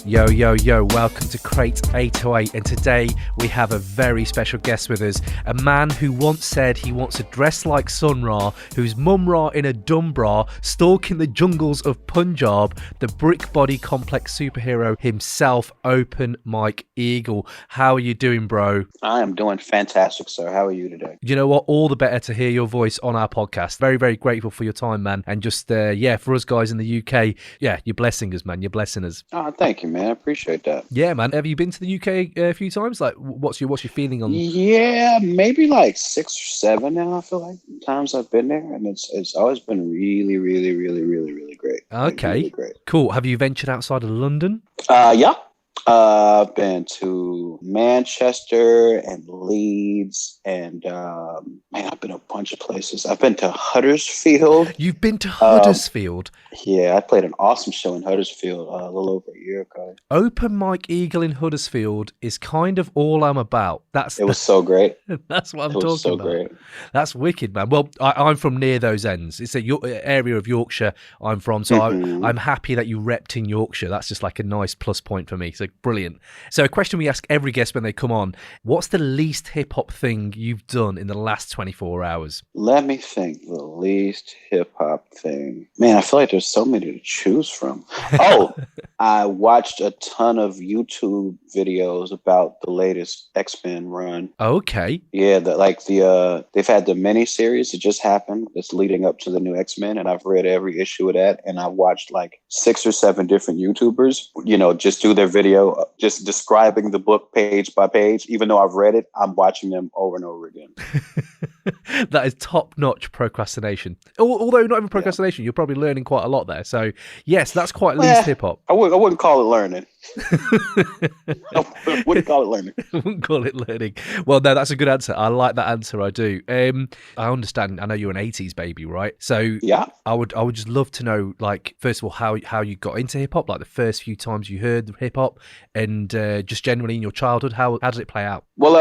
Yo, yo, yo, welcome to Crate 808, and today we have a very special guest with us, a man who once said he wants to dress like Sun Ra, who's Mum Ra in a dumb bra, stalking the jungles of Punjab, the brick body complex superhero himself, Open Mike Eagle. How are you doing, bro? I am doing fantastic, sir. How are you today? You know what? All the better to hear your voice on our podcast. Very, very grateful for your time, man. And just, for us guys in the UK, you're blessing us, man. You're blessing us. Oh, thank you, man. I appreciate that. Yeah, man. Have you been to the UK a few times? Like, what's your feeling on? Yeah, maybe like 6 or 7 now. I feel like times I've been there, and it's always been really, really, really, really, really great. Okay, really great. Cool. Have you ventured outside of London? Yeah. I've been to Manchester and Leeds, and I've been a bunch of places. I've been to Huddersfield. You've been to Huddersfield? Yeah, I played an awesome show in Huddersfield a little over a year ago. Open Mike Eagle in Huddersfield is kind of all I'm about. It was so great. That's what I'm talking about. It was so great. That's wicked, man. Well, I'm from near those ends. It's a area of Yorkshire I'm from, so I'm happy that you repped in Yorkshire. That's just like a nice plus point for me. So brilliant. So a question we ask every guest when they come on: what's the least hip hop thing you've done in the last 24 hours? Let me think. The least hip hop thing. Man, I feel like there's so many to choose from. Oh, I watched a ton of YouTube videos about the latest X-Men run. Okay. Yeah, they've had the mini series that just happened. That's leading up to the new X-Men, and I've read every issue of that. And I watched like 6 or 7 different YouTubers, just do their video, just describing the book page by page. Even though I've read it, I'm watching them over and over again. That is top-notch procrastination. Although not even procrastination, you're probably learning quite a lot there. So, yes, that's quite least hip-hop. I wouldn't call it learning. I wouldn't call it learning. I wouldn't call it learning. Well, no, that's a good answer. I like that answer. I do. I understand. I know you're an 80s baby, right? So yeah, I would just love to know, like, first of all, how you got into hip-hop, like the first few times you heard hip-hop, and just generally in your childhood, how did it play out? Well,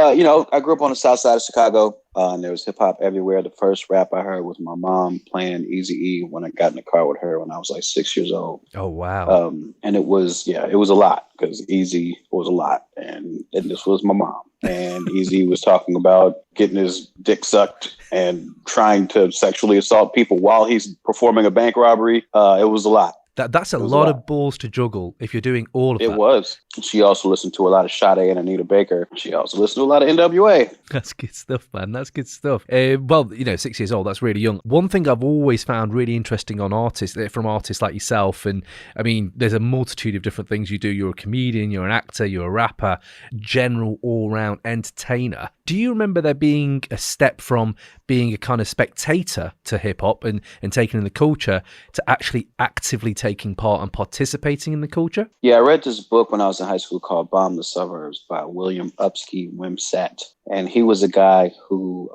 I grew up on the south side of Chicago, and there was hip hop everywhere. The first rap I heard was my mom playing Eazy-E when I got in the car with her when I was like 6 years old. Oh, wow. And it was a lot because Eazy was a lot. And this was my mom. And Eazy was talking about getting his dick sucked and trying to sexually assault people while he's performing a bank robbery. It was a lot. That's a lot of balls to juggle if you're doing all of that. It was. She also listened to a lot of Sade and Anita Baker. She also listened to a lot of NWA. That's good stuff, man. That's good stuff. 6 years old, that's really young. One thing I've always found really interesting on artists like yourself, and I mean, there's a multitude of different things you do. You're a comedian, you're an actor, you're a rapper, general all-round entertainer. Do you remember there being a step from being a kind of spectator to hip-hop and taking in the culture to actually actively taking part and participating in the culture? Yeah, I read this book when I was in high school called Bomb the Suburbs by William Upsky Wimsatt. And he was a guy who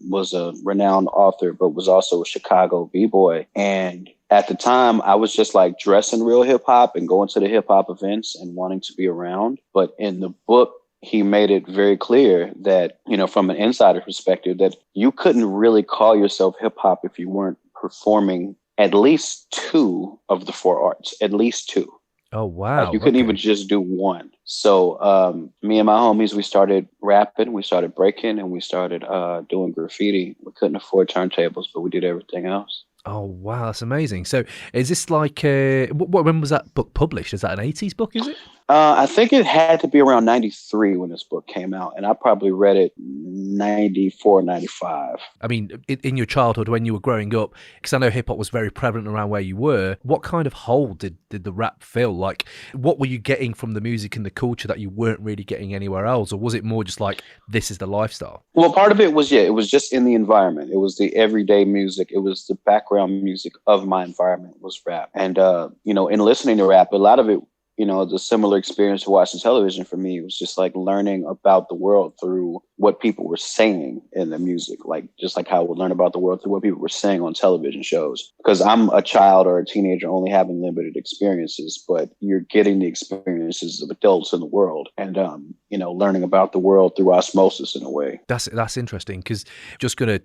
was a renowned author, but was also a Chicago b-boy. And at the time, I was just like dressing real hip-hop and going to the hip-hop events and wanting to be around. But in the book, he made it very clear that, from an insider perspective, that you couldn't really call yourself hip hop if you weren't performing at least 2 of the 4 arts, at least 2. Oh, wow. Like you couldn't even just do one. So me and my homies, we started rapping, we started breaking, and we started doing graffiti. We couldn't afford turntables, but we did everything else. Oh, wow. That's amazing. So is this like, when was that book published? Is that an 80s book, is it? I think it had to be around 93 when this book came out, and I probably read it 94, 95. I mean, in your childhood, when you were growing up, because I know hip-hop was very prevalent around where you were, what kind of hole did the rap fill? Like, what were you getting from the music and the culture that you weren't really getting anywhere else? Or was it more just like, this is the lifestyle? Well, part of it was, it was just in the environment. It was the everyday music. It was the background music of my environment was rap. And, in listening to rap, a lot of it, the similar experience of watching television for me. It was just like learning about the world through what people were saying in the music, like just like how I would learn about the world through what people were saying on television shows. Because I'm a child or a teenager only having limited experiences, but you're getting the experiences of adults in the world, and learning about the world through osmosis in a way. That's interesting, because just gonna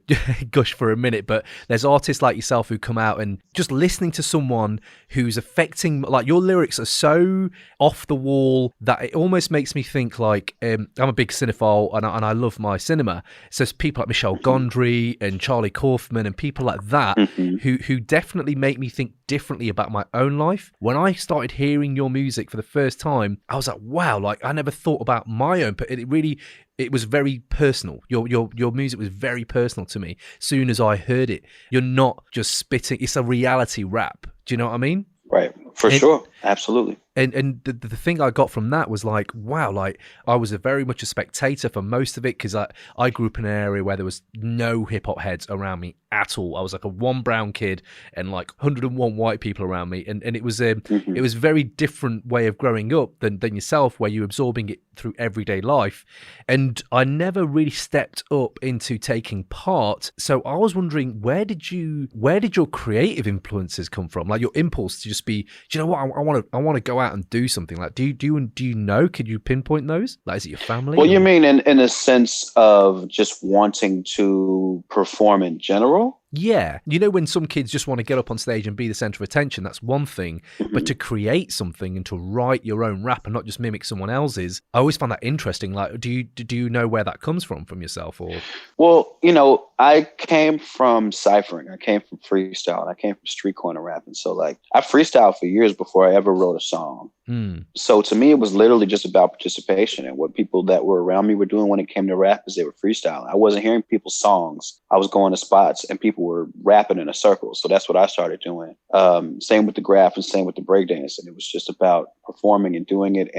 gush for a minute, but there's artists like yourself who come out, and just listening to someone who's affecting, like, your lyrics are so off the wall that it almost makes me think like, I'm a big cinephile, and I love my cinema. So it's people like Michel Gondry and Charlie Kaufman and people like that who definitely make me think differently about my own life. When I started hearing your music for the first time, I was like, wow, like I never thought about my own, but it was very personal. Your music was very personal to me. Soon as I heard it, you're not just spitting, it's a reality rap. Do you know what I mean? Right. For sure. Absolutely. And the thing I got from that was like, wow, like I was very much a spectator for most of it, because I grew up in an area where there was no hip hop heads around me at all. I was like a one brown kid and like 101 white people around me, and it was it was a very different way of growing up than yourself, where you're absorbing it through everyday life. And I never really stepped up into taking part. So I was wondering, where did your creative influences come from? Like your impulse to just be, do you know what, I want to go out and do something. Like, do you know? Could you pinpoint those? Like, is it your family? Well, you mean in a sense of just wanting to perform in general? Yeah. You know, when some kids just want to get up on stage and be the center of attention, that's one thing. But to create something and to write your own rap and not just mimic someone else's, I always found that interesting. Like, do you know where that comes from yourself? Or? Well, I came from ciphering. I came from freestyle. I came from street corner rapping. So like I freestyled for years before I ever wrote a song. So to me, it was literally just about participation, and what people that were around me were doing when it came to rap is they were freestyling. I wasn't hearing people's songs. I was going to spots and people were rapping in a circle. So that's what I started doing. Same with the graph and same with the breakdance. And it was just about performing and doing it,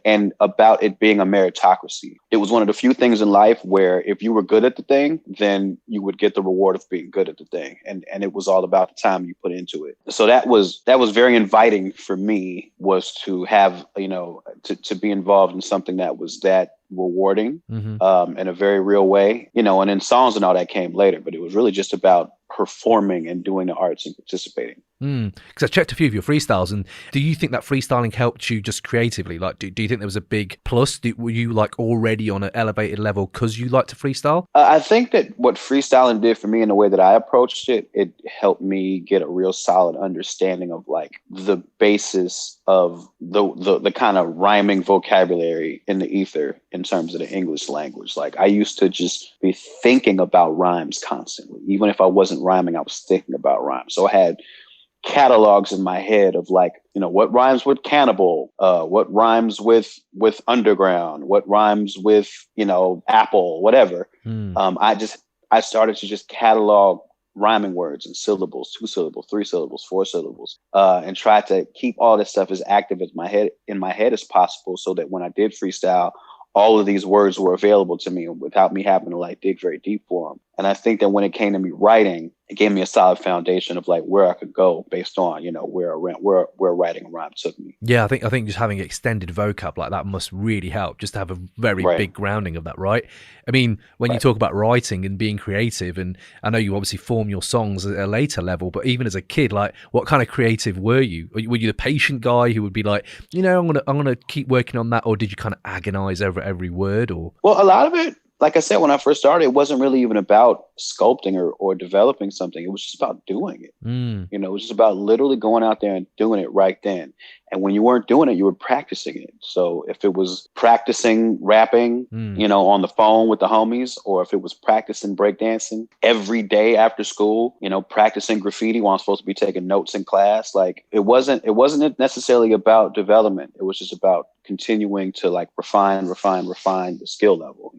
and about it being a meritocracy. It was one of the few things in life where if you were good at the thing, then you would get the reward of being good at the thing. And it was all about the time you put into it. So that was very inviting for me, was to have, to be involved in something that was that rewarding in a very real way, and then songs and all that came later, but it was really just about performing and doing the arts and participating. Because I checked a few of your freestyles, and do you think that freestyling helped you just creatively? Like, do you think there was a big plus? Were you like already on an elevated level because you like to freestyle? I think that what freestyling did for me in the way that I approached it, it helped me get a real solid understanding of like the basis of the kind of rhyming vocabulary in the ether in terms of the English language. Like I used to just be thinking about rhymes constantly. Even if I wasn't rhyming, I was thinking about rhymes. So I had catalogs in my head of like, what rhymes with cannibal, what rhymes with underground, what rhymes with, apple, whatever. I started to just catalog rhyming words and syllables, 2 syllables, 3 syllables, 4 syllables, and try to keep all this stuff as active as in my head as possible, so that when I did freestyle, all of these words were available to me without me having to like dig very deep for them. And I think that when it came to me writing, it gave me a solid foundation of like where I could go based on, where writing a rhyme took me. Yeah, I think just having extended vocab like that must really help, just to have a very big grounding of that, right? I mean, when you talk about writing and being creative, and I know you obviously form your songs at a later level, but even as a kid, like what kind of creative were you? Were you the patient guy who would be like, I'm gonna keep working on that, or did you kind of agonize over every word? Or well, a lot of it, like I said, when I first started, it wasn't really even about sculpting or developing something. It was just about doing it. It was just about literally going out there and doing it right then. And when you weren't doing it, you were practicing it. So if it was practicing rapping, on the phone with the homies, or if it was practicing breakdancing every day after school, practicing graffiti while I'm supposed to be taking notes in class, like it wasn't necessarily about development. It was just about continuing to like refine the skill level,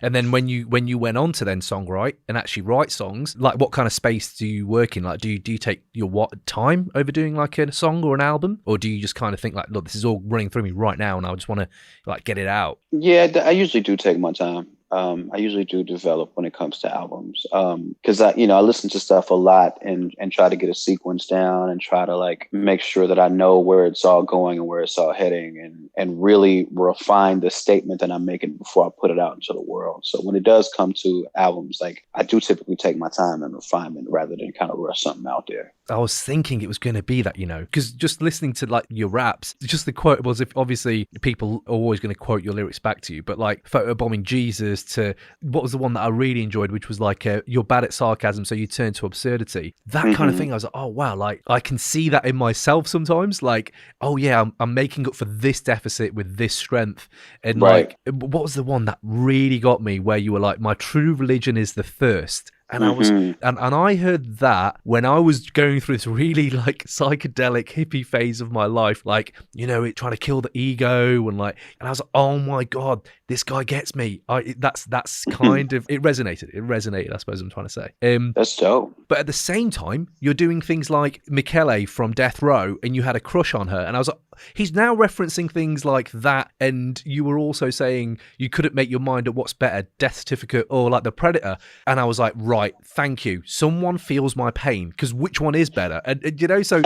And then when you went on to then songwrite and actually write songs, like what kind of space do you work in? Like, do you take your time over doing like a song or an album, or do you just kind of think like, look, this is all running through me right now, and I just want to like get it out? Yeah, I usually do take my time. I usually do develop when it comes to albums. Cause I listen to stuff a lot and try to get a sequence down and try to like make sure that I know where it's all going and where it's all heading and really refine the statement that I'm making before I put it out into the world. So when it does come to albums, like I do typically take my time and refinement rather than kind of rush something out there. I was thinking it was going to be that, because just listening to like your raps, just the quotables, if obviously people are always going to quote your lyrics back to you, but like photobombing Jesus to what was the one that I really enjoyed, which was like, you're bad at sarcasm, so you turn to absurdity. That kind of thing. I was like, oh, wow. Like I can see that in myself sometimes. Like, oh yeah, I'm making up for this deficit with this strength. And like, what was the one that really got me where you were like, my true religion is the thirst? And I was, and I heard that when I was going through this really like psychedelic hippie phase of my life, like, it trying to kill the ego and I was like, oh my God, this guy gets me. That's kind of, it resonated, I suppose I'm trying to say. That's dope. But at the same time, you're doing things like Michele from Death Row and you had a crush on her. And I was like, he's now referencing things like that. And you were also saying you couldn't make your mind up what's better, Death Certificate or like The Predator. And I was like, right, thank you. Someone feels my pain, because which one is better? And so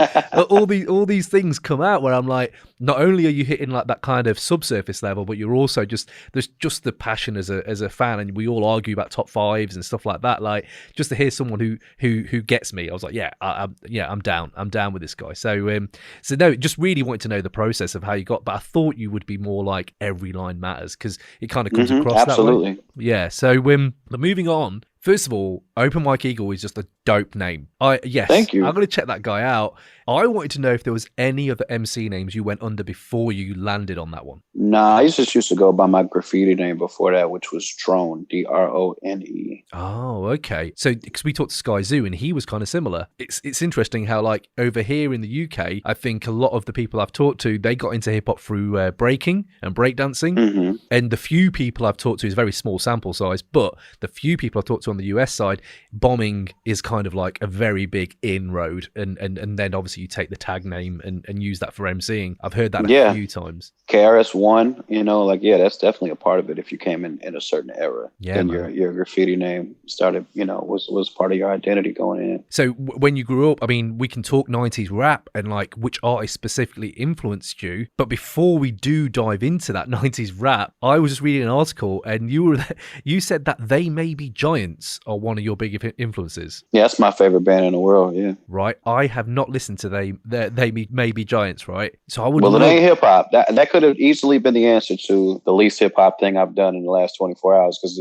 all these things come out where I'm like, not only are you hitting like that kind of subsurface level, but you're also there's just the passion as a fan, and we all argue about top fives and stuff like that. Like just to hear someone who gets me, I was like, I'm down with this guy. So no, just really wanted to know the process of how you got, but I thought you would be more like every line matters, because it kind of comes across absolutely. That way. Yeah. So but moving on. First of all, Open Mike Eagle is just a dope name. Thank you. I'm going to check that guy out. I wanted to know if there was any other MC names you went under before you landed on that one. Nah, I just used to go by my graffiti name before that, which was Drone, Drone. Oh, okay. So, because we talked to Sky Zoo and he was kind of similar. It's interesting how, like, over here in the UK, I think a lot of the people I've talked to, they got into hip hop through breaking and breakdancing. And the few people I've talked to is very small sample size, but the few people I've talked to on the US side, bombing is kind of like a very big inroad. And then obviously you take the tag name and use that for MCing. I've heard that a few times. KRS-One, that's definitely a part of it. If you came in a certain era, then your graffiti name started, was part of your identity going in. So when you grew up, I mean, we can talk 90s rap and like which artist specifically influenced you. But before we do dive into that 90s rap, I was just reading an article and you said that They May Be Giants are one of your big influences. Yeah, that's my favorite band in the world. Yeah. Right. I have not listened to They May Be Giants. Right. So I would. Well, it ain't hip hop. That could have easily been the answer to the least hip hop thing I've done in the last 24 hours. Because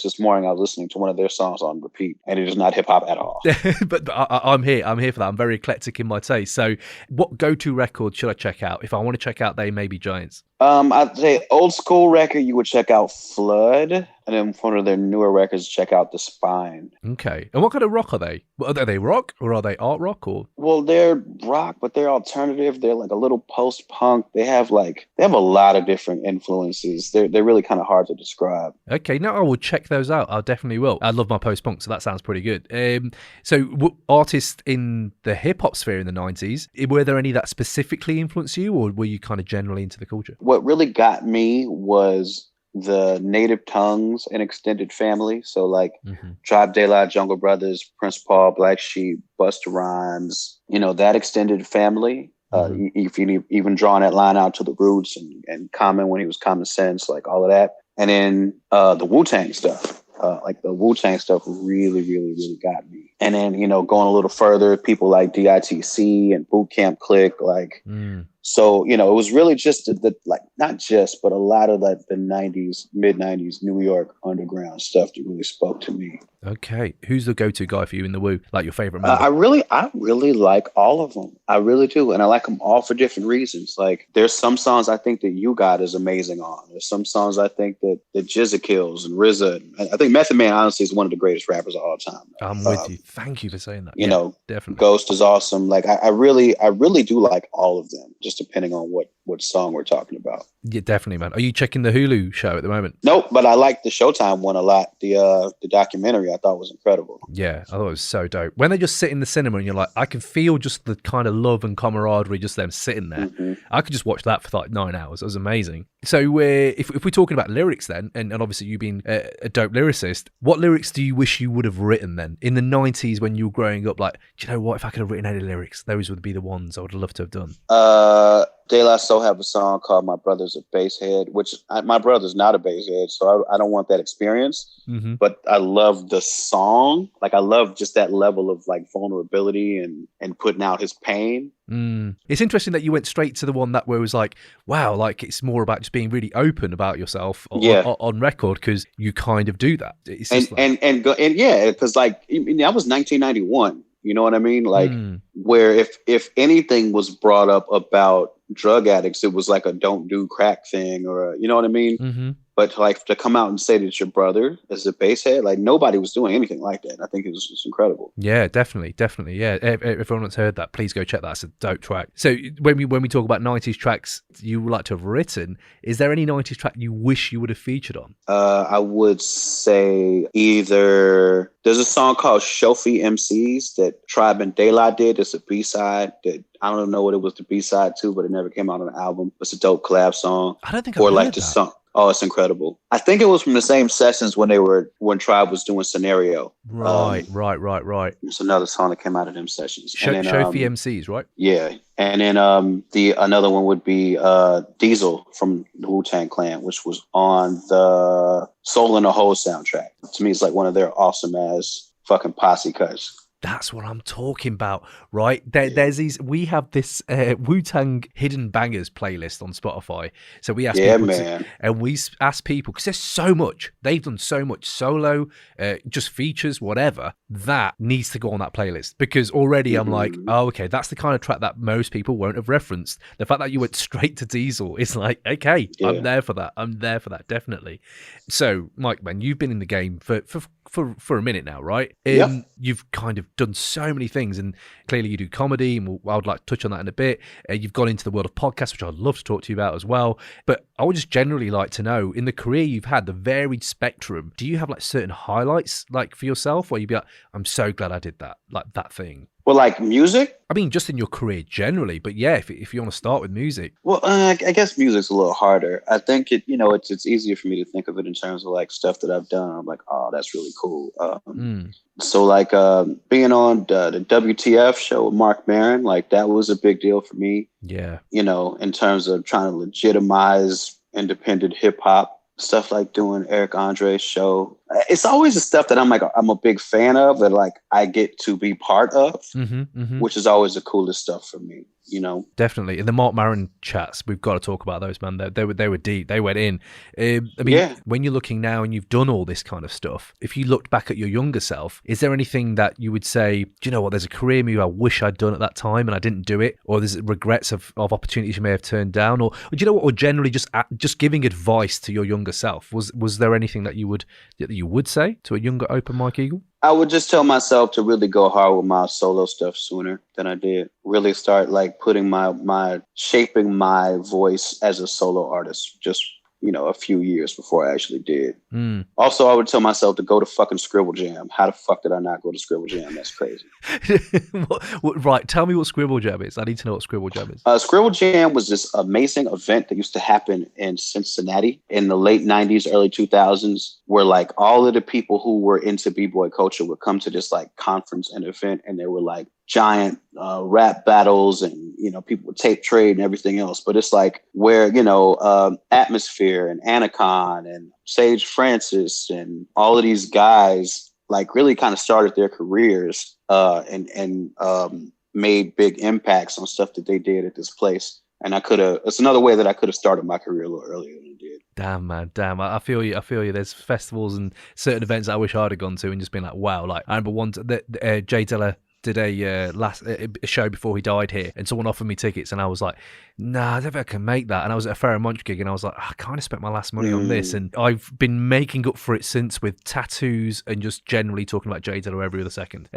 this morning I was listening to one of their songs on repeat, and it is not hip hop at all. But I'm here for that. I'm very eclectic in my taste. So, what go-to record should I check out if I want to check out They May Be Giants? I'd say old school record, you would check out Flood, and then one of their newer records, check out The Spine. Okay. And what kind of rock are they? Are they rock, or are they art rock? Or well, they're rock, but they're alternative. They're like a little post-punk. They have a lot of different influences. They're really kind of hard to describe. Okay, no, I will check those out. I definitely will. I love my post-punk, so that sounds pretty good. So artists in the hip-hop sphere in the 90s, were there any that specifically influenced you, or were you kind of generally into the culture? What really got me was the Native Tongues and extended family. So like Tribe De La, Jungle Brothers, Prince Paul, Black Sheep, Busta Rhymes, that extended family. If you even drawing that line out to the roots and Common when he was Common Sense, like all of that. And then the WuTang stuff. Like the WuTang stuff really, really, really got me. And then, going a little further, people like DITC and Boot Camp Click, So, it was really just not just, but a lot of the 90s, mid 90s New York underground stuff that really spoke to me. Okay. Who's the go-to guy for you in the Wu? Like your favorite member? I really like all of them. I really do. And I like them all for different reasons. Like there's some songs I think that You Got is amazing on. There's some songs I think that Jizza Kills and RZA. I think Method Man honestly is one of the greatest rappers of all time. I'm with you. Thank you for saying that. You Yeah, know, definitely. Ghost is awesome. Like I really do like all of them, just depending on what song we're talking about. Yeah, definitely, man. Are you checking the Hulu show at the moment? Nope, but I like the Showtime one a lot. The documentary I thought was incredible. Yeah, I thought it was so dope. When they just sit in the cinema and you're like, I can feel just the kind of love and camaraderie, just them sitting there. Mm-hmm. I could just watch that for like 9 hours. It was amazing. So if we're talking about lyrics then, and obviously you being a dope lyricist, what lyrics do you wish you would have written then? In the 90s when you were growing up, like, do you know what? If I could have written any lyrics, those would be the ones I would have loved to have done. De La Soul have a song called "My Brother's a Basshead," which my brother's not a basshead, so I don't want that experience. Mm-hmm. But I love the song. Like I love just that level of like vulnerability and putting out his pain. It's interesting that you went straight to the one that where it was like, wow, like it's more about just being really open about yourself on record, because you kind of do that. It's just and yeah, because like that was 1991. You know what I mean? Like where if anything was brought up about drug addicts, it was like a don't do crack thing, or you know what I mean? Mm-hmm. But like to come out and say that your brother is a basshead, like nobody was doing anything like that. I think it's incredible. Yeah, definitely. Yeah, if everyone that's heard that, please go check that. It's a dope track. So when we talk about 90s tracks you would like to have written, is there any 90s track you wish you would have featured on? I would say either there's a song called Shofi MCs that Tribe and De La did. It's a B-side that I don't know what it was the B-side to, but it never came out on an album. It's a dope collab song. I don't think I've heard that. Song. Oh, it's incredible. I think it was from the same sessions when Tribe was doing Scenario. Right. It's another song that came out of them sessions. Shofi MCs, right? Yeah. And then another one would be Diesel from the WuTang Clan, which was on the Soul in the Hole soundtrack. To me, it's like one of their awesome ass fucking posse cuts. That's what I'm talking about, right? There's these. We have this WuTang hidden bangers playlist on Spotify. So we ask people and we ask people, because there's so much. They've done so much solo, just features, whatever. That needs to go on that playlist, because already I'm like, oh, okay, that's the kind of track that most people won't have referenced. The fact that you went straight to Diesel is like, okay, I'm there for that, definitely. So, Mike, man, you've been in the game for a minute now, right? You've kind of done so many things, and clearly you do comedy, and I would like to touch on that in a bit. You've gone into the world of podcasts, which I'd love to talk to you about as well. But I would just generally like to know, in the career you've had, the varied spectrum, do you have like certain highlights like for yourself where you'd be like, I'm so glad I did that, like that thing? Well, like music? I mean, just in your career generally, but yeah, if you want to start with music. Well, I guess music's a little harder. I think it's easier for me to think of it in terms of like stuff that I've done. I'm like, oh, that's really cool. So like being on the WTF show with Mark Maron, like that was a big deal for me. Yeah. You know, in terms of trying to legitimize independent hip hop. Stuff like doing Eric Andre's show. It's always the stuff that I'm a big fan of, that like I get to be part of, which is always the coolest stuff for me, you know? Definitely. In the Mark Maron chats, we've got to talk about those, man. They were deep. They went in. When you're looking now and you've done all this kind of stuff, if you looked back at your younger self, is there anything that you would say, do you know what, there's a career move I wish I'd done at that time and I didn't do it? Or there's regrets of opportunities you may have turned down? Or do you know what, or generally just giving advice to your younger self? Was there anything that you would say to a younger open Mike Eagle? I would just tell myself to really go hard with my solo stuff sooner than I did. Really start like shaping my voice as a solo artist just, a few years before I actually did. Also, I would tell myself to go to fucking Scribble Jam. How the fuck did I not go to Scribble Jam? That's crazy. Right. Tell me what Scribble Jam is. I need to know what Scribble Jam is. Scribble Jam was this amazing event that used to happen in Cincinnati in the late 90s, early 2000s, where like all of the people who were into B-boy culture would come to this like conference and event, and there were like giant rap battles and, people would tape trade and everything else. But it's like where, Atmosphere and Anacon and Sage Francis and all of these guys like really kind of started their careers and made big impacts on stuff that they did at this place. And it's another way that I could have started my career a little earlier than I did. Damn, man. Damn. I feel you. There's festivals and certain events I wish I'd have gone to and just been like, wow. Like I remember one, Jay Dilla did a show before he died here, and someone offered me tickets, and I was like, nah, I don't think I can make that. And I was at a Fair and Munch gig, and I was like, I kind of spent my last money on this, and I've been making up for it since with tattoos and just generally talking about J Dilla every other second.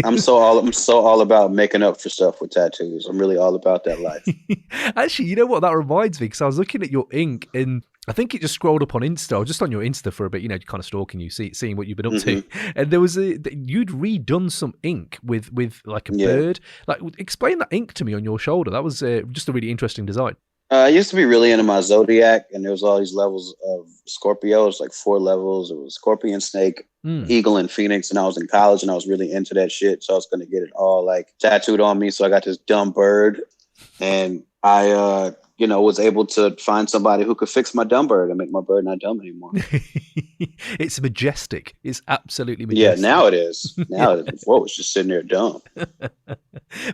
I'm so all about making up for stuff with tattoos. I'm really all about that life. Actually, you know what that reminds me? Because I was looking at your ink, and I think it just scrolled up on Insta. I was just on your Insta for a bit, kind of stalking you, seeing what you've been up to. And there was you'd redone some ink with like a bird. Like, explain that ink to me on your shoulder. That was just a really interesting design. I used to be really into my zodiac, and there was all these levels of Scorpio. It was like 4 levels. It was Scorpion, Snake, Eagle, and Phoenix. And I was in college, and I was really into that shit. So I was going to get it all like tattooed on me. So I got this dumb bird, and I was able to find somebody who could fix my dumb bird and make my bird not dumb anymore. It's majestic. It's absolutely majestic. Yeah, now it is. Now it is. Before it was just sitting there dumb.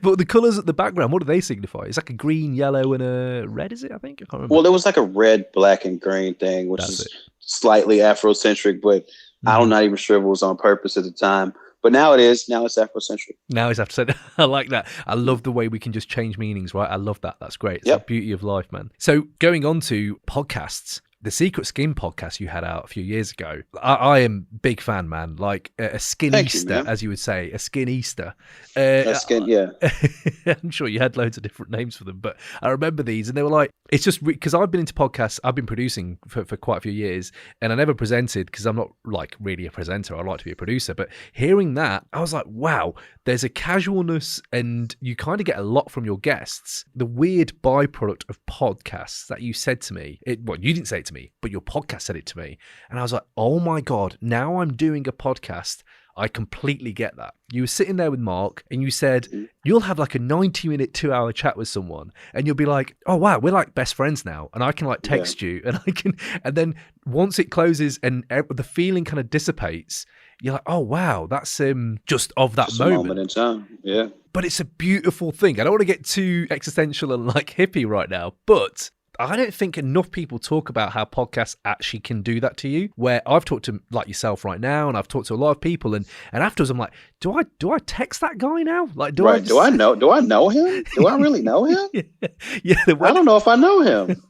But the colours at the background, what do they signify? It's like a green, yellow, and a red, is it? I think. I can't remember. Well, there was like a red, black, and green thing, which is slightly Afrocentric, but I'm not even sure if it was on purpose at the time. But now it is. Now it's Afrocentric. Now it's Afrocentric. I like that. I love the way we can just change meanings, right? I love that. That's great. It's the beauty of life, man. So going on to podcasts, the Secret Skin podcast you had out a few years ago, I am big fan, man. Like a skin Easter, as you would say, a skin Easter. I'm sure you had loads of different names for them, but I remember these, and they were like, it's just because I've been into podcasts, I've been producing for quite a few years, and I never presented because I'm not like really a presenter. I like to be a producer, but hearing that, I was like, wow, there's a casualness, and you kind of get a lot from your guests. The weird byproduct of podcasts that you said to me, you didn't say it to me, but your podcast said it to me, and I was like, oh my God, now I'm doing a podcast. I completely get that. You were sitting there with Mark, and you said you'll have like a 90-minute, 2-hour chat with someone, and you'll be like, oh wow, we're like best friends now, and I can like text you, and then once it closes and the feeling kind of dissipates, you're like, oh wow, that's just of that just moment. A moment in time. Yeah. But it's a beautiful thing. I don't want to get too existential and like hippie right now, but I don't think enough people talk about how podcasts actually can do that to you, where I've talked to like yourself right now, and I've talked to a lot of people, and afterwards I'm like, do I text that guy now? Like, do I know him? Do I really know him? I don't know if I know him.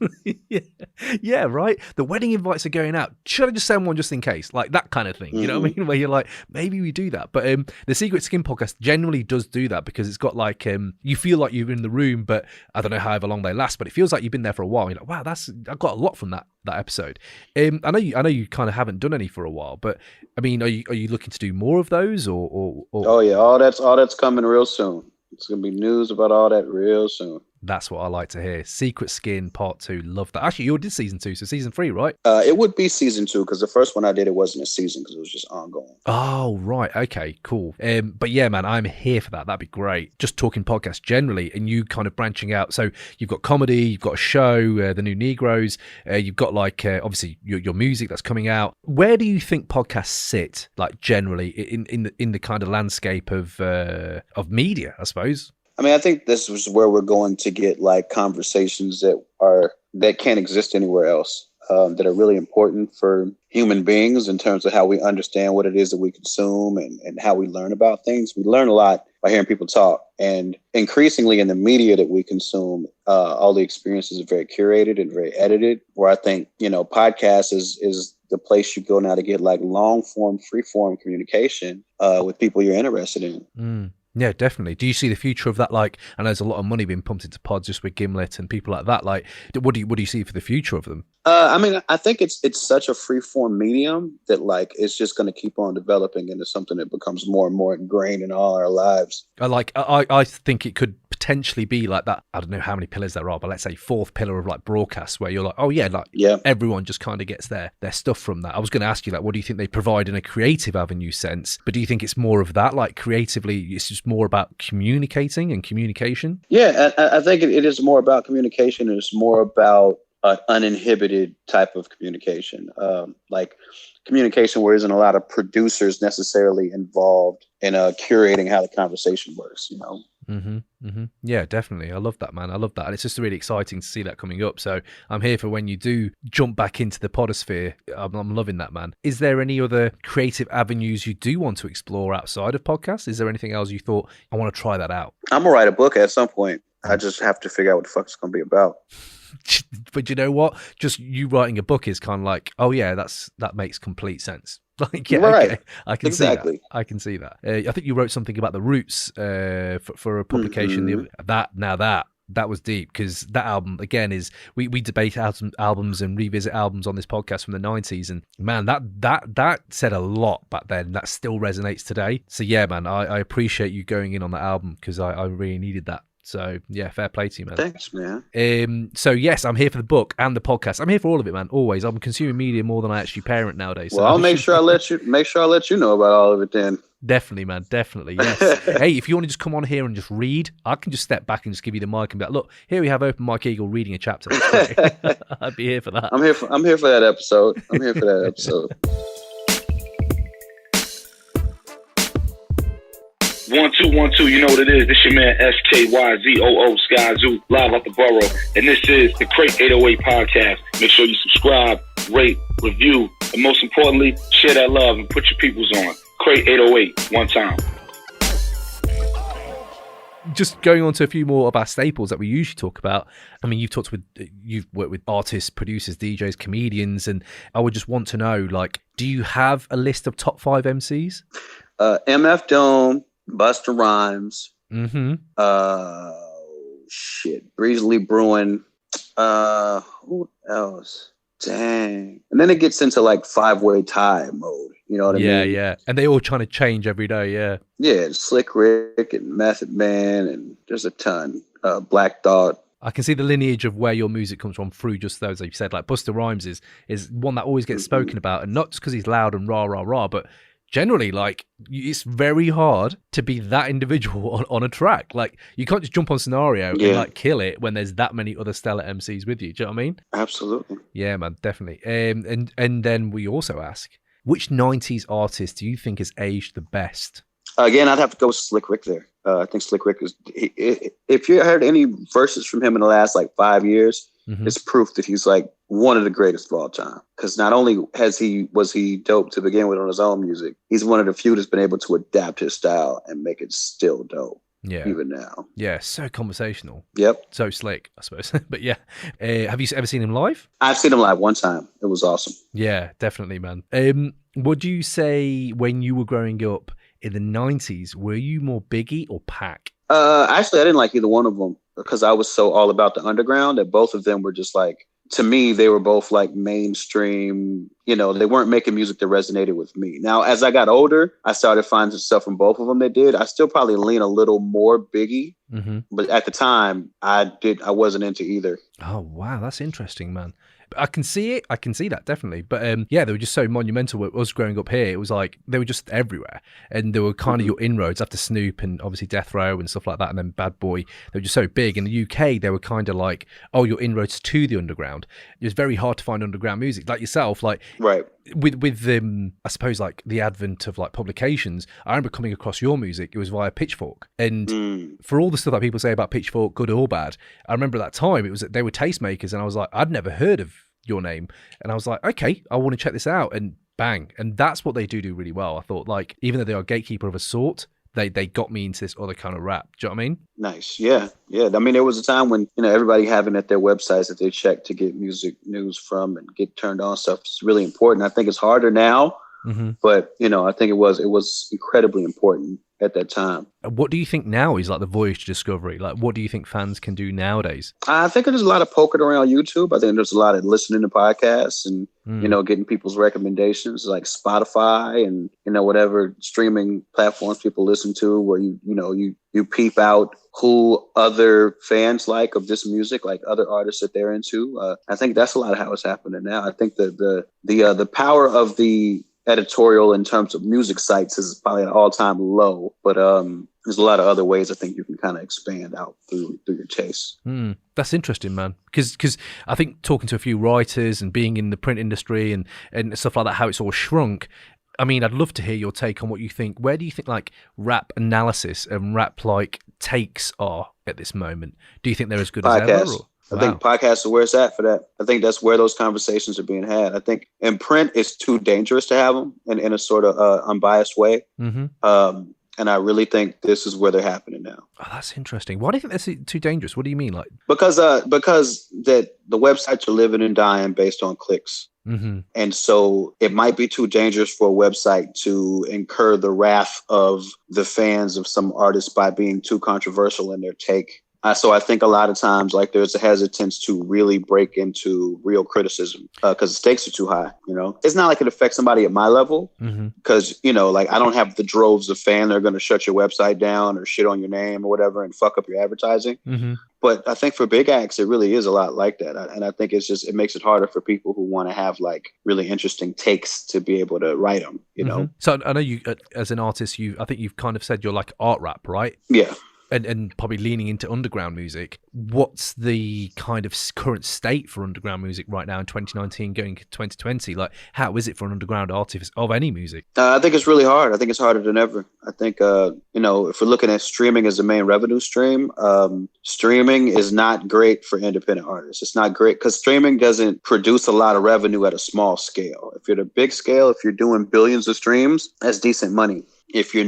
yeah, right. The wedding invites are going out. Should I just send one just in case? Like that kind of thing. You know what I mean? Where you're like, maybe we do that. But the Secret Skin podcast generally does do that, because it's got like, you feel like you're in the room, but I don't know however long they last, but it feels like you've been there for a while. You're like, wow, I got a lot from that episode. I know you kind of haven't done any for a while, but I mean, are you looking to do more of those or? Oh yeah, all that's coming real soon. It's gonna be news about all that real soon. That's what I like to hear. Secret Skin Part 2. Love that. Actually, you did season 2, so season 3, right? It would be season 2, because the first one I did, it wasn't a season because it was just ongoing. Oh, right. Okay, cool. But yeah, man, I'm here for that. That'd be great. Just talking podcasts generally, and you kind of branching out. So you've got comedy, you've got a show, The New Negroes, you've got like, obviously, your music that's coming out. Where do you think podcasts sit, like generally, in the kind of landscape of media, I suppose? I mean, I think this is where we're going to get like conversations that can't exist anywhere else, that are really important for human beings in terms of how we understand what it is that we consume and how we learn about things. We learn a lot by hearing people talk, and increasingly in the media that we consume, all the experiences are very curated and very edited, where I think, podcast is the place you go now to get like long form, free form communication with people you're interested in. Yeah, definitely. Do you see the future of that? Like, I know there's a lot of money being pumped into pods just with Gimlet and people like that. Like, what do you see for the future of them? I mean, I think it's such a free form medium that like it's just going to keep on developing into something that becomes more and more ingrained in all our lives. I think it could potentially be like that. I don't know how many pillars there are, but let's say 4th pillar of like broadcasts, where you're like, oh yeah, everyone just kind of gets their stuff from that. I was going to ask you, like, what do you think they provide in a creative avenue sense? But do you think it's more of that, like creatively, it's just more about communicating and communication? Yeah, I think it is more about communication. It's more about uninhibited type of communication, like communication where isn't a lot of producers necessarily involved in curating how the conversation works. Yeah, definitely. I love that, man. I love that. And it's just really exciting to see that coming up. So I'm here for when you do jump back into the podosphere. I'm loving that, man. Is there any other creative avenues you do want to explore outside of podcasts? Is there anything else you thought, I want to try that out? I'm going to write a book at some point. I just have to figure out what the fuck it's going to be about. But you know what? Just you writing a book is kind of like, oh yeah, that makes complete sense. Like, yeah, right. Okay. I can see that. I can see that. I think you wrote something about the Roots for a publication. That was deep, because that album again is we debate albums and revisit albums on this podcast from the 90s, and man, that said a lot back then. That still resonates today. So yeah, man, I appreciate you going in on that album, because I really needed that. So yeah, fair play to you, man. Thanks, man. So yes, I'm here for the book and the podcast. I'm here for all of it, man. Always. I'm consuming media more than I actually parent nowadays. Well, I'll make sure I let you know about all of it then. Definitely, man. Definitely. Yes. Hey, if you want to just come on here and just read, I can just step back and just give you the mic and be like, look, here we have Open Mike Eagle reading a chapter. I'd be here for that. I'm here for that episode. I'm here for that episode. 1 2 1 2, you know what it is. This your man SKYZOO Sky Zoo, live at the borough. And this is the Crate 808 podcast. Make sure you subscribe, rate, review, and most importantly, share that love and put your peoples on. Crate 808, one time. Just going on to a few more of our staples that we usually talk about. I mean, you've worked with artists, producers, DJs, comedians, and I would just want to know, like, do you have a list of top 5 MCs? MF Doom, Busta Rhymes, Breezely Bruin, who else? Dang. And then it gets into like 5-way tie mode. You know what I mean? Yeah. And they all trying to change every day, yeah. Yeah, Slick Rick and Method Man, and there's a ton. Black Thought. I can see the lineage of where your music comes from through just those, like you said. Like Busta Rhymes is one that always gets spoken about, and not just because he's loud and rah, rah, rah, but generally, like, it's very hard to be that individual on a track. Like, you can't just jump on scenario and like kill it when there's that many other stellar MCs with you. Do you know what I mean? Absolutely. Yeah, man, definitely. And then we also ask, which 90s artist do you think has aged the best? Again, I'd have to go with Slick Rick there. I think Slick Rick is. If you heard any verses from him in the last like 5 years, it's proof that he's like one of the greatest of all time. Because not only was he dope to begin with on his own music, he's one of the few that's been able to adapt his style and make it still dope. Yeah. Even now. Yeah, so conversational. Yep. So slick, I suppose. But yeah. Have you ever seen him live? I've seen him live one time. It was awesome. Yeah, definitely, man. Would you say when you were growing up in the 90s, were you more Biggie or Pac? Actually, I didn't like either one of them, because I was so all about the underground that both of them were just like, to me, they were both like mainstream. You know, they weren't making music that resonated with me. Now, as I got older, I started finding some stuff from both of them that did. I still probably lean a little more Biggie, but at the time, I wasn't into either. Oh, wow. That's interesting, man. I can see it. I can see that, definitely. But yeah, they were just so monumental. With us growing up here, it was like they were just everywhere. And they were kind of your inroads after Snoop and obviously Death Row and stuff like that. And then Bad Boy, they were just so big. In the UK, they were kind of like, oh, your inroads to the underground. It was very hard to find underground music. Like yourself, like right. With I suppose, like the advent of like publications, I remember coming across your music, it was via Pitchfork. And for all the stuff that people say about Pitchfork, good or bad, I remember at that time it was they were tastemakers, and I was like, I'd never heard of your name, and I was like, okay, I want to check this out, and bang. And that's what they do really well. I thought, like, even though they are a gatekeeper of a sort, they got me into this other kind of rap. Do you know what I mean? Nice. Yeah. I mean, there was a time when, you know, everybody having at their websites that they check to get music news from and get turned on stuff is really important. I think it's harder now, but, you know, I think it was incredibly important at that time. What do you think now is like the voyage to discovery? Like, what do you think fans can do nowadays? I think there's a lot of poking around YouTube. I think there's a lot of listening to podcasts and, you know, getting people's recommendations like Spotify and, you know, whatever streaming platforms people listen to, where you peep out who other fans like of this music, like other artists that they're into. I think that's a lot of how it's happening now. I think the power of the editorial in terms of music sites is probably an all-time low, but there's a lot of other ways I think you can kind of expand out through your taste. That's interesting, man, because I think talking to a few writers and being in the print industry and stuff like that, how it's all shrunk, I mean, I'd love to hear your take on what you think. Where do you think like rap analysis and rap like takes are at this moment? Do you think they're as good as ever? Or? I think podcasts are where it's at for that. I think that's where those conversations are being had. I think in print, it's too dangerous to have them in a sort of unbiased way. And I really think this is where they're happening now. Oh, that's interesting. Why do you think that's too dangerous? What do you mean? Like because that the websites are living and dying based on clicks. And so it might be too dangerous for a website to incur the wrath of the fans of some artists by being too controversial in their take. So I think a lot of times, like, there's a hesitance to really break into real criticism because the stakes are too high. You know, it's not like it affects somebody at my level because, you know, like I don't have the droves of fans that are going to shut your website down or shit on your name or whatever and fuck up your advertising. But I think for big acts, it really is a lot like that. And I think it makes it harder for people who want to have like really interesting takes to be able to write them, you know? So I know you, as an artist, I think you've kind of said you're like art rap, right? Yeah. And probably leaning into underground music. What's the kind of current state for underground music right now in 2019 going into 2020? Like, how is it for an underground artist of any music? I think it's really hard. I think it's harder than ever. I think, you know, if we're looking at streaming as the main revenue stream, streaming is not great for independent artists. It's not great because streaming doesn't produce a lot of revenue at a small scale. If you're at a big scale, if you're doing billions of streams, that's decent money. If you're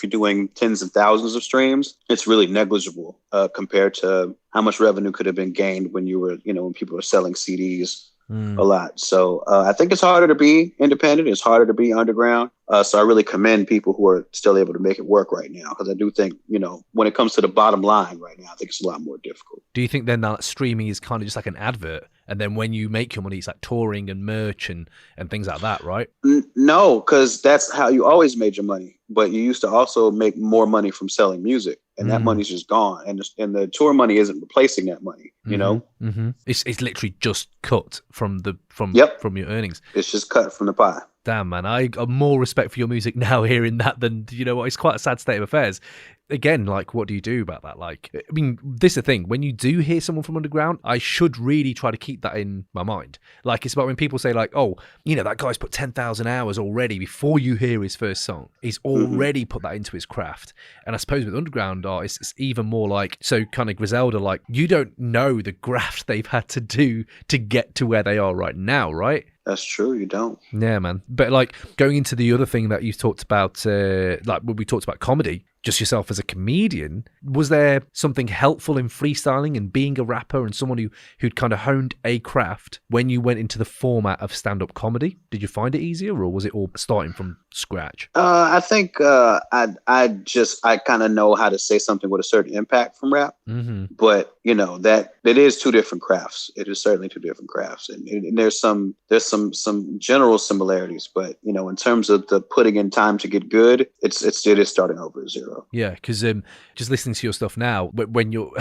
doing tens of thousands of streams, it's really negligible compared to how much revenue could have been gained when when people were selling CDs a lot. So I think it's harder to be independent. It's harder to be underground. So I really commend people who are still able to make it work right now, because I do think, you know, when it comes to the bottom line right now, I think it's a lot more difficult. Do you think then that streaming is kind of just like an advert? And then when you make your money, it's like touring and merch and things like that, right? No, because that's how you always made your money. But you used to also make more money from selling music. And that money's just gone. And the tour money isn't replacing that money, you know? It's literally just cut from your earnings. It's just cut from the pie. Damn, man, I got more respect for your music now hearing that than, you know what, it's quite a sad state of affairs. Again, like, what do you do about that? Like, I mean, this is the thing. When you do hear someone from underground, I should really try to keep that in my mind. Like, it's about when people say, like, oh, you know, that guy's put 10,000 hours already before you hear his first song. He's already put that into his craft. And I suppose with underground artists, it's even more like, so kind of Griselda, like, you don't know the graft they've had to do to get to where they are right now, right? That's true. You don't. Yeah, man. But like going into the other thing that you talked about, like when we talked about comedy, just yourself as a comedian, was there something helpful in freestyling and being a rapper and someone who'd kind of honed a craft when you went into the format of stand-up comedy? Did you find it easier, or was it all starting from scratch? I think I kind of know how to say something with a certain impact from rap, but you know that it is two different crafts. It is certainly two different crafts, and there's some general similarities, but you know, in terms of the putting in time to get good, it is starting over at zero. Yeah, because just listening to your stuff now, when your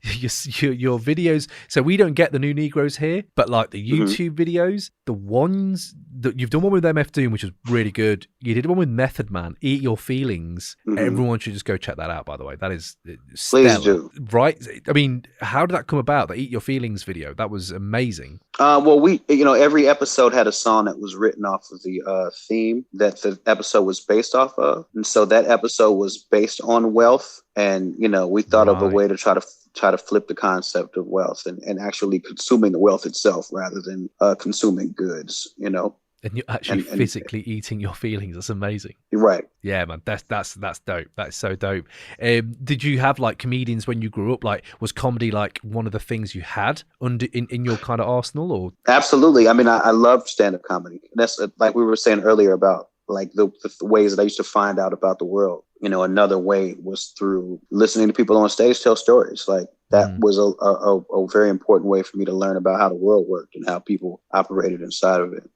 videos, so we don't get the New Negroes here, but like the YouTube videos, the ones that you've done, one with MF Doom, which was really good. You did one with Method Man, Eat Your Feelings. Everyone should just go check that out, by the way. That is stellar. Please do. Right? I mean, how did that come about, the Eat Your Feelings video? That was amazing. Well, every episode had a song that was written off of the theme that the episode was based off of. And so that episode was based on wealth. And, you know, we thought of a way to try to flip the concept of wealth and actually consuming the wealth itself rather than consuming goods, you know. And you're actually physically eating your feelings. That's amazing. You're right. Yeah, man. That's dope. That's so dope. Did you have like comedians when you grew up? Like, was comedy like one of the things you had in your kind of arsenal? Or absolutely. I mean, I love stand-up comedy. That's like we were saying earlier about like the ways that I used to find out about the world. You know, another way was through listening to people on stage tell stories. Like that was a very important way for me to learn about how the world worked and how people operated inside of it.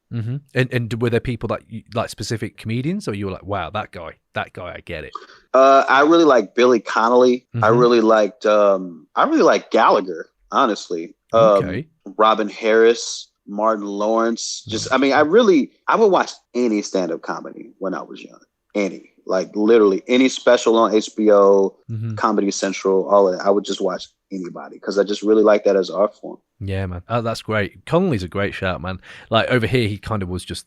And were there people that you, like specific comedians, or you were like, wow, that guy, I get it? I really like Billy Connolly. I really liked Gallagher, honestly. Okay. Robin Harris, Martin Lawrence. I would watch any stand-up comedy when I was young. Any. Like literally any special on HBO, Comedy Central, all of that. I would just watch anybody because I just really like that as an art form. Yeah, man. Oh, that's great. Connolly's a great shout, man. Like over here, he kind of was just.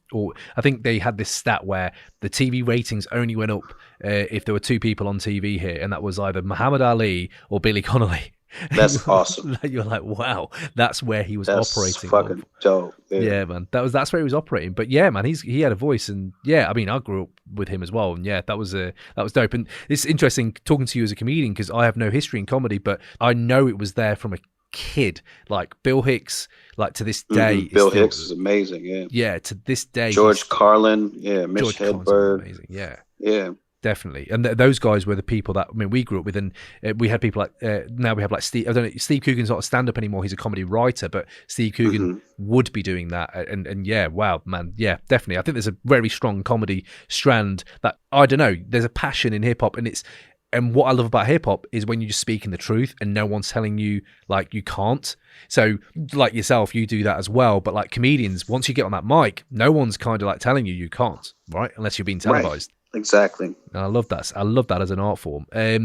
I think they had this stat where the TV ratings only went up if there were two people on TV here, and that was either Muhammad Ali or Billy Connolly. That's awesome. You're like, wow, that's where he was operating. Fucking dope. Yeah, man. That's where he was operating. But yeah, man, he had a voice, and yeah, I mean, I grew up with him as well, and yeah, that was dope. And it's interesting talking to you as a comedian because I have no history in comedy, but I know it was there from a kid. Like Bill Hicks, like to this day, Bill Hicks is amazing. Yeah, to this day, George Carlin, Mitch Hedberg, amazing. Yeah. Definitely, and those guys were the people that we grew up with, and we had people like now we have like Steve. I don't know, Steve Coogan's not a stand-up anymore; he's a comedy writer. But Steve Coogan would be doing that, and yeah, wow, man, yeah, definitely. I think there's a very strong comedy strand that I don't know. There's a passion in hip hop, and what I love about hip hop is when you're just speaking the truth and no one's telling you like you can't. So like yourself, you do that as well. But like comedians, once you get on that mic, no one's kind of like telling you can't, right? Unless you're being televised. Right. Exactly. And I love that. I love that as an art form. I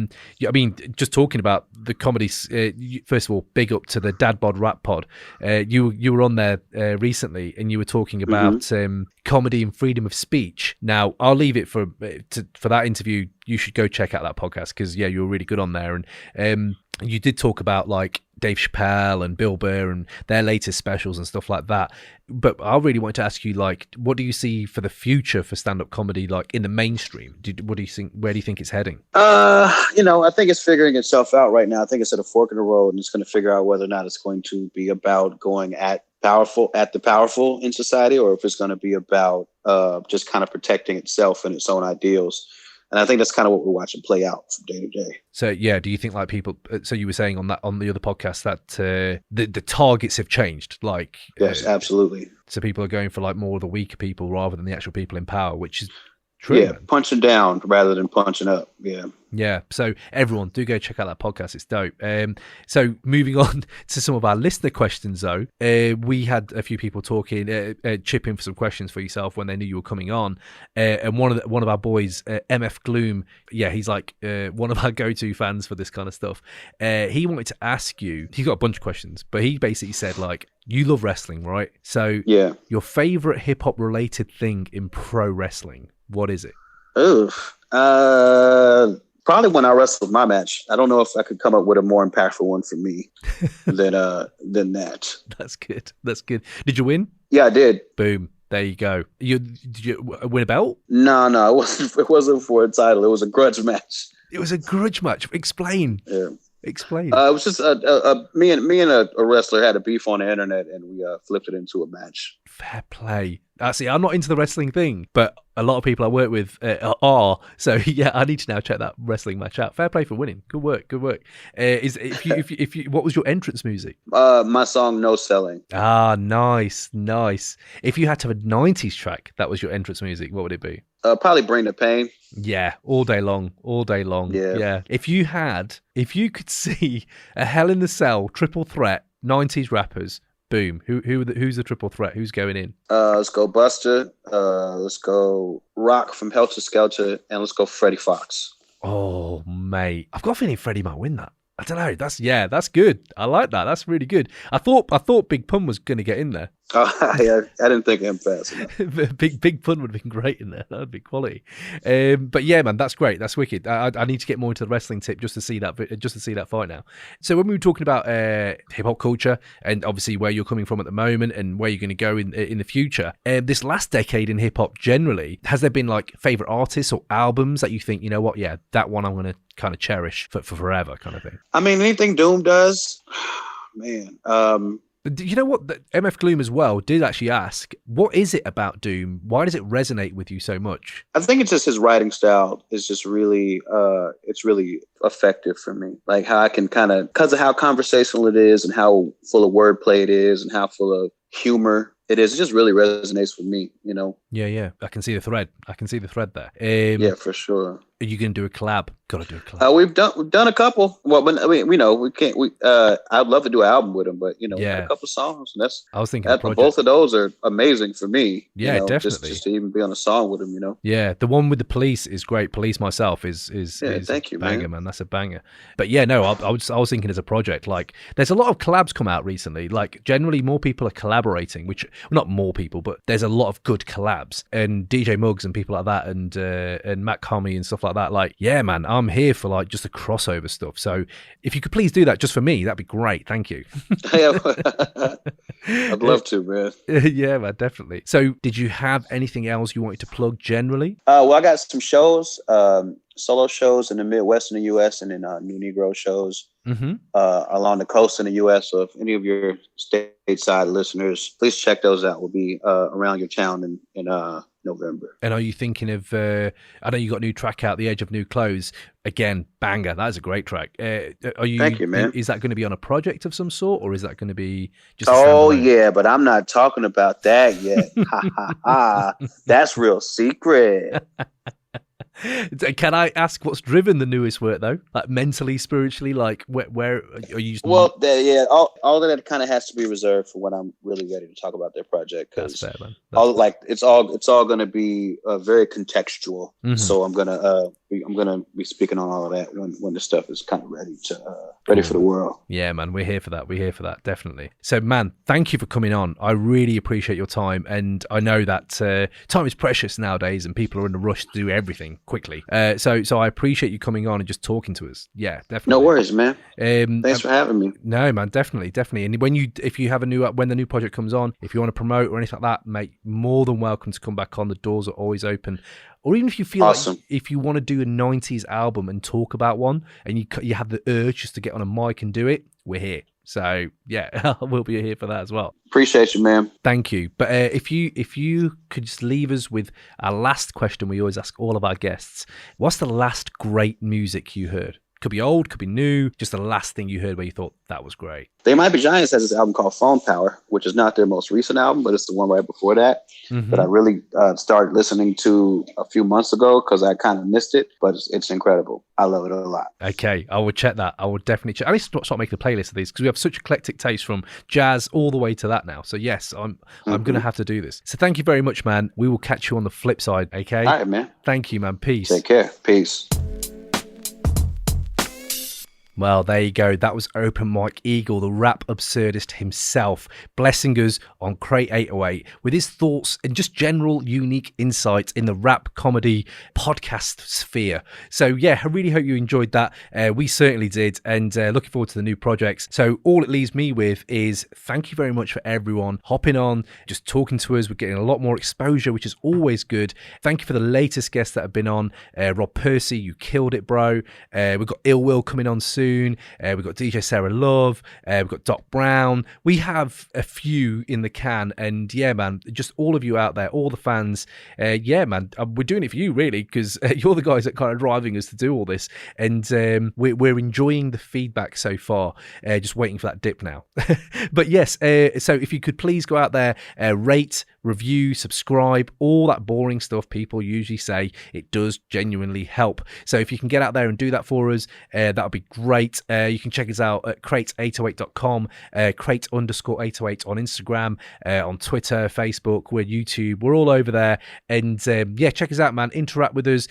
mean, just talking about the comedy. First of all, big up to the Dad Bod Rap Pod. You were on there recently, and you were talking about comedy and freedom of speech. Now, I'll leave it for that interview. You should go check out that podcast because you were really good on there, and you did talk about like Dave Chappelle and Bill Burr and their latest specials and stuff like that. But I really wanted to ask you, like, what do you see for the future for stand-up comedy, like in the mainstream? What do you think? Where do you think it's heading? I think it's figuring itself out right now. I think it's at a fork in the road, and it's going to figure out whether or not it's going to be about going at the powerful in society, or if it's going to be about just kind of protecting itself and its own ideals. And I think that's kind of what we're watching play out from day to day. So, yeah, do you think like people, so you were saying on the other podcast that the targets have changed? Like, yes, absolutely. So people are going for like more of the weaker people rather than the actual people in power, which is true. Yeah, punching down rather than punching up. Yeah. Yeah. So everyone, do go check out that podcast. It's dope. So moving on to some of our listener questions, though, we had a few people talking, chip in for some questions for yourself when they knew you were coming on. And one of our boys, MF Gloom, he's like one of our go-to fans for this kind of stuff. He wanted to ask you. He's got a bunch of questions, but he basically said like, you love wrestling, right? So yeah, your favorite hip hop related thing in pro wrestling. What is it? Probably when I wrestled my match. I don't know if I could come up with a more impactful one for me than that. That's good. Did you win? Yeah, I did. Boom. There you go. Did you win a belt? No, it wasn't for a title. It was a grudge match. It was a grudge match. Explain. Yeah. Explain. It was just me and a wrestler had a beef on the internet, and we flipped it into a match. Fair play. See, I'm not into the wrestling thing, but a lot of people I work with are. So yeah, I need to now check that wrestling match out. Fair play for winning. Good work. If you, what was your entrance music? My song "No Selling." Ah, nice. If you had to have a '90s track that was your entrance music, what would it be? Probably "Bring the Pain." Yeah, all day long. Yeah. If you could see a Hell in the Cell triple threat '90s rappers. Boom. Who's the triple threat? Who's going in? Let's go Buster. Let's go Rock from Helter Skelter, and let's go Freddy Fox. Oh, mate, I've got a feeling Freddy might win that. I don't know. That's good. I like that. That's really good. I thought Big Pun was going to get in there. Yeah, I didn't think him fast enough. Big Pun would have been great in there. That would be quality. But yeah, man, that's great. That's wicked. I need to get more into the wrestling tip just to see that fight now. So when we were talking about hip hop culture and obviously where you're coming from at the moment and where you're going to go in the future, this last decade in hip hop generally, has there been like favorite artists or albums that you think, you know what, yeah, that one I'm going to kind of cherish for forever, kind of thing? I mean, anything Doom does, man. You know what? The MF Gloom as well did actually ask, what is it about Doom? Why does it resonate with you so much? I think it's just his writing style is just really, it's really effective for me. Like how I can kind of, because of how conversational it is and how full of wordplay it is and how full of humor it is, it just really resonates with me, you know? Yeah. I can see the thread there. Yeah, for sure. Are you going to do a collab? Got to do a collab. We've done a couple. Well, but I mean, we can't. I'd love to do an album with him, but we had a couple songs, and I was thinking both of those are amazing for me. Yeah, definitely. Just to even be on a song with him, Yeah, the one with the Police is great. Police myself is thank you, banger, man. That's a banger. But yeah, no, I was thinking as a project, like there's a lot of collabs come out recently. Like generally, more people are collaborating, which not more people, but there's a lot of good collabs, and DJ Muggs and people like that, and Matt Comey and stuff like that. Like, yeah, man, I'm here for like just the crossover stuff. So if you could please do that just for me, that'd be great. Thank you. I'd love to, man. Yeah, man, definitely. So did you have anything else you wanted to plug generally? Well, I got some shows, solo shows in the Midwest in the U.S. and in New Negro shows along the coast in the U.S. So if any of your stateside listeners, please check those out. We'll be around your town in November. And are you thinking of, I know you got a new track out, The Edge of New Clothes. Again, banger. That is a great track. Thank you, man. Is that going to be on a project of some sort, or is that going to be just yeah, but I'm not talking about that yet. Ha, ha, ha. That's real secret. Can I ask what's driven the newest work though? Like mentally, spiritually, like where are you? Well, all of that kind of has to be reserved for when I'm really ready to talk about their project. That's fair, man. It's all going to be very contextual. So I'm gonna be speaking on all of that when the stuff is kind of ready for the world. Yeah, man, we're here for that. We're here for that, definitely. So, man, thank you for coming on. I really appreciate your time, and I know that time is precious nowadays, and people are in a rush to do everything quickly. So I appreciate you coming on and just talking to us. Yeah, definitely. No worries, man. Thanks for having me. No, man, definitely. And if you have when the new project comes on, if you want to promote or anything like that, mate, more than welcome to come back on. The doors are always open. Or even if you feel like if you want to do a 90s album and talk about one, and you have the urge just to get on a mic and do it, we're here. So yeah, we'll be here for that as well. Appreciate you, man. Thank you. But if you could just leave us with our last question, we always ask all of our guests: what's the last great music you heard? Could be old, could be new. Just the last thing you heard where you thought that was great. They Might Be Giants has this album called Phone Power, which is not their most recent album, but it's the one right before that. That I really started listening to a few months ago because I kind of missed it, but it's incredible. I love it a lot. Okay, I will check that. I will definitely check. I need to start making a playlist of these because we have such eclectic taste from jazz all the way to that now. So yes, I'm going to have to do this. So thank you very much, man. We will catch you on the flip side, okay? All right, man. Thank you, man. Peace. Take care. Peace. Well, there you go. That was Open Mike Eagle, the rap absurdist himself, blessing us on Crate 808 with his thoughts and just general unique insights in the rap comedy podcast sphere. So yeah, I really hope you enjoyed that. We certainly did, and looking forward to the new projects. So all it leaves me with is thank you very much for everyone hopping on, just talking to us. We're getting a lot more exposure, which is always good. Thank you for the latest guests that have been on. Rob Percy, you killed it, bro. We've got Ill Will coming on soon. We've got DJ Sarah Love. We've got Doc Brown. We have a few in the can, and yeah, man, just all of you out there, all the fans. Yeah, man, we're doing it for you, really, because you're the guys that kind of driving us to do all this, and we're enjoying the feedback so far. Just waiting for that dip now. But yes, so if you could please go out there, rate, review, subscribe, all that boring stuff people usually say, it does genuinely help. So if you can get out there and do that for us, that would be great. You can check us out at crate808.com, crate_808 on Instagram, on Twitter, Facebook, we're YouTube, we're all over there. And yeah, check us out, man. Interact with us.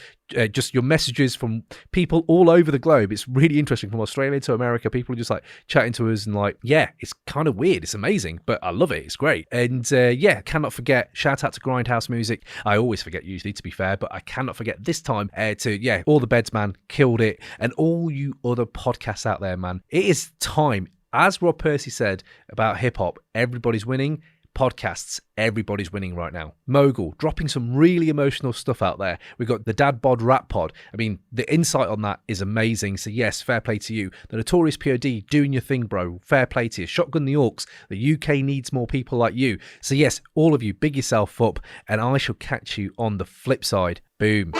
Just your messages from people all over the globe. It's really interesting, from Australia to America. People are just like chatting to us and like, yeah, it's kind of weird. It's amazing, but I love it. It's great. And yeah, cannot forget, shout out to Grindhouse Music. I always forget usually, to be fair, but I cannot forget this time to, yeah, All the Beds, man, killed it. And all you other podcasts out there, man, it is time. As Rob Percy said about hip hop, everybody's winning. Podcasts, everybody's winning right now. Mogul dropping some really emotional stuff out there. We've got the Dad Bod Rap Pod. I mean, the insight on that is amazing. So yes, fair play to you. The Notorious POD doing your thing, bro. Fair play to you. Shotgun the Orcs. The UK needs more people like you. So yes, all of you, big yourself up, and I shall catch you on the flip side. Boom.